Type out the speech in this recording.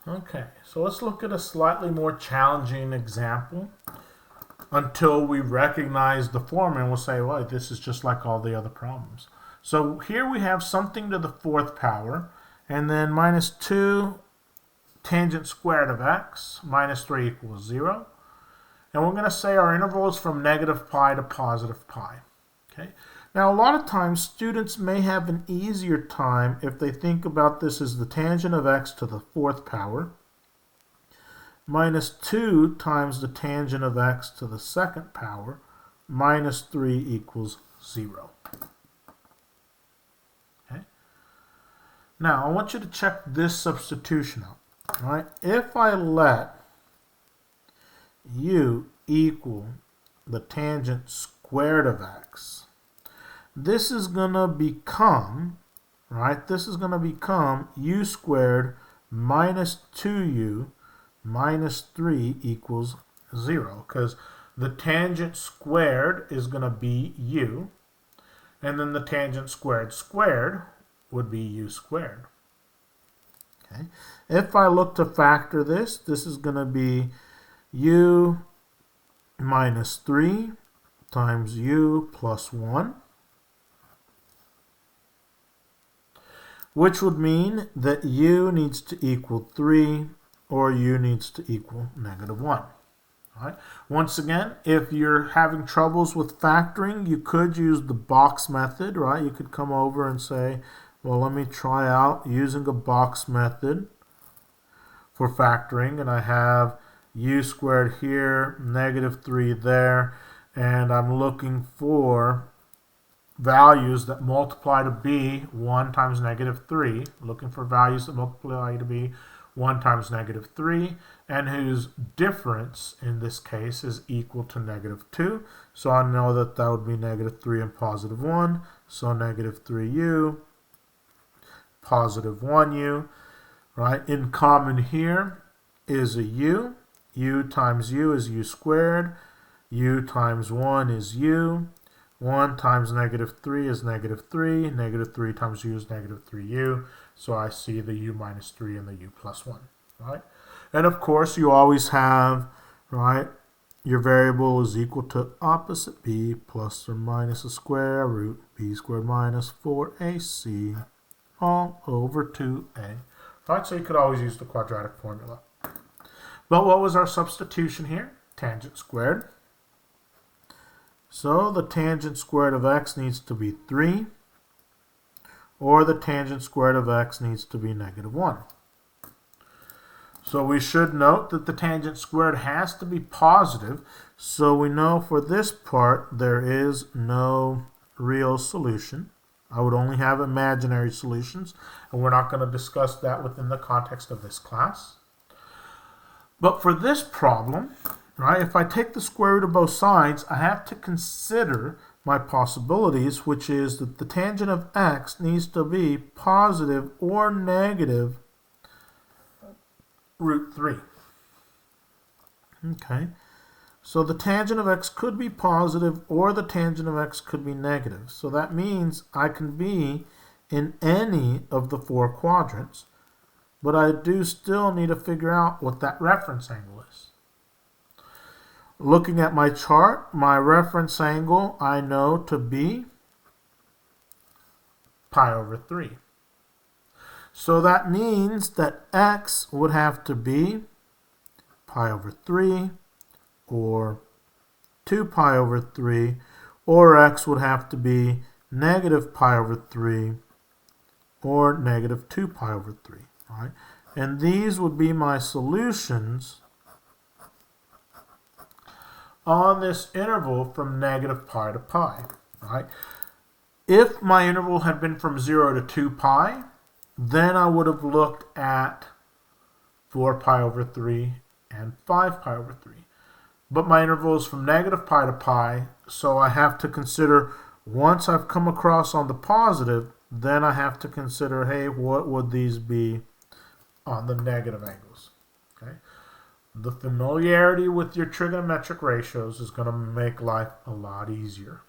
Okay, so let's look at a slightly more challenging example until we recognize the formula and we'll say, well, this is just like all the other problems. So here we have something to the fourth power, and then minus 2 tangent squared of x minus 3 equals 0. And we're going to say our interval is from negative pi to positive pi. Okay. Now, a lot of times, students may have an easier time if they think about this as the tangent of x to the fourth power minus 2 times the tangent of x to the second power minus 3 equals 0. Okay. Now, I want you to check this substitution out. All right. If I let u equal the tangent squared of x, this is going to become, right, this is going to become u squared minus 2u minus 3 equals 0, because the tangent squared is going to be u, and then the tangent squared squared would be u squared. Okay. If I look to factor this, this is going to be u minus 3 times u plus 1, which would mean that u needs to equal 3 or u needs to equal negative 1. All right. Once again, if you're having troubles with factoring, you could use the box method, right? You could come over and say, well, let me try out using a box method for factoring, and I have u squared here, negative 3 there, and I'm looking for values that multiply to be 1 times negative 3, looking for values that multiply to be 1 times negative 3, and whose difference in this case is equal to negative 2. So I know that that would be negative 3 and positive 1, so negative 3u, positive 1u, right? In common here is a u. U times u is u squared. U times 1 is u. 1 times negative 3 is negative 3. Negative 3 times u is negative 3u. So I see the u minus 3 and the u plus 1. Right? And of course, you always have, right, your variable is equal to opposite b plus or minus the square root b squared minus 4ac all over 2a. Right? So you could always use the quadratic formula. But what was our substitution here? Tangent squared. So the tangent squared of x needs to be 3, or the tangent squared of x needs to be negative 1. So we should note that the tangent squared has to be positive, so we know for this part there is no real solution. I would only have imaginary solutions, and we're not going to discuss that within the context of this class. But for this problem, right, if I take the square root of both sides, I have to consider my possibilities, which is that the tangent of x needs to be positive or negative root 3. Okay, so the tangent of x could be positive or the tangent of x could be negative. So that means I can be in any of the 4 quadrants, but I do still need to figure out what that reference angle is. Looking at my chart, my reference angle I know to be pi over 3. So that means that x would have to be pi over 3 or 2 pi over 3, or x would have to be negative pi over 3 or negative 2 pi over 3. Right? And these would be my solutions on this interval from negative pi to pi. Right? If my interval had been from 0 to 2 pi, then I would have looked at 4 pi over 3 and 5 pi over 3. But my interval is from negative pi to pi, so I have to consider, once I've come across on the positive, then I have to consider, hey, what would these be on the negative angles? Okay. The familiarity with your trigonometric ratios is going to make life a lot easier.